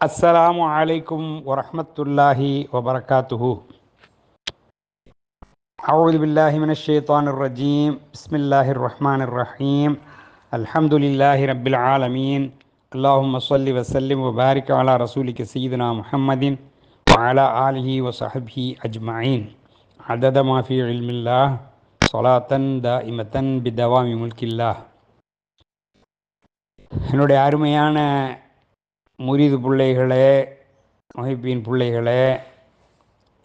السلام عليكم ورحمة الله وبركاته. أعوذ بالله من الشيطان الرجيم. بسم الله الرحمن الرحيم. الحمد لله رب العالمين. اللهم صل وسلم وبارك على رسولك سيدنا محمد وعلى آله وصحبه أجمعين عدد ما في علم الله صلاة دائمة بدوام ملك الله. என்னுடைய அருமையான முரீது பிள்ளைகளே, முஹிப்பீன் பிள்ளைகளே,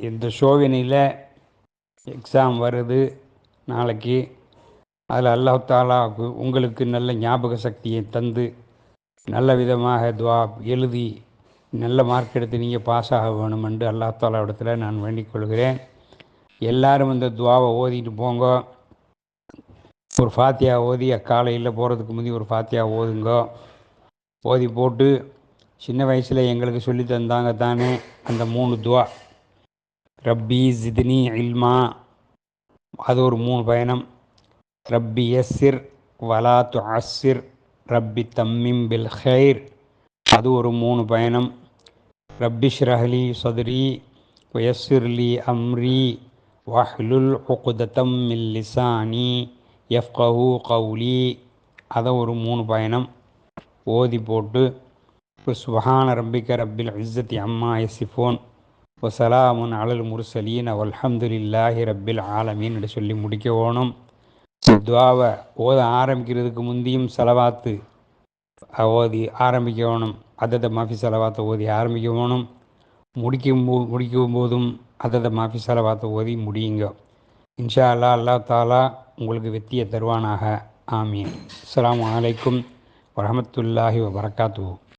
இந்த ஷோவினில் எக்ஸாம் வருது நாளைக்கு. அதில் அல்லாஹ் தாலா உங்களுக்கு நல்ல ஞாபக சக்தியை தந்து நல்ல விதமாக துவா எழுதி நல்ல மார்க் எடுத்து நீங்கள் பாஸ் ஆக வேணும் என்று அல்லாஹ் தாலா இடத்துல நான் வேண்டிக் கொள்கிறேன். எல்லாரும் இந்த துவாவை ஓதிட்டு போங்க. ஒரு ஃபாத்தியா ஓதி காலையில் போகிறதுக்கு முந்தி ஒரு ஃபாத்தியா ஓதுங்க. ஓதி போட்டு சின்ன வயசில் எங்களுக்கு சொல்லி தந்தாங்க தானே அந்த 3 துவா, ரப்பி ஜித்னி இல்மா, அது ஒரு 3 பயணம். ரப்பி யஸ்ஸிர் வலா துஅஸ்ஸிர் ரப்பி தம்மிம் பில் ஹைர், அது ஒரு 3 பயணம். ரப்பி ஷ்ரஹ்லி சத்ரி வயஸ்ஸிர்லி அம்ரி வஹ்லுல் உக்ததம் மின் லிசானி யஃப்கஹு கௌலி, அதை ஒரு 3 பயணம் ஓதி போட்டு சுப்ஹான ரப்பிக ரப்பில் இஸ்ஸத்தி அம்மா யசிஃபூன் வஸலாமுன் அலல் முர்சலீன் வல்ஹம்துலில்லாஹி ரப்பில் ஆலமீன் என்று சொல்லி முடிக்க வேணும். துவாவை ஓத ஆரம்பிக்கிறதுக்கு முந்தியும் செலவாத்து ஓதி ஆரம்பிக்க வேணும். அதத மாஃபி செலவாத்தை ஓதி ஆரம்பிக்க வேணும். முடிக்கும் போதும் அதத மாஃபி செலவாத்தை ஓதி முடியுங்க. இன்ஷா அல்லாஹ் அல்லாஹ் தாலா உங்களுக்கு வெற்றியை தருவானாக. ஆமீன். அஸ்ஸலாமு அலைக்கும் வரஹ்மத்துல்லாஹி வபரகாத்துஹு.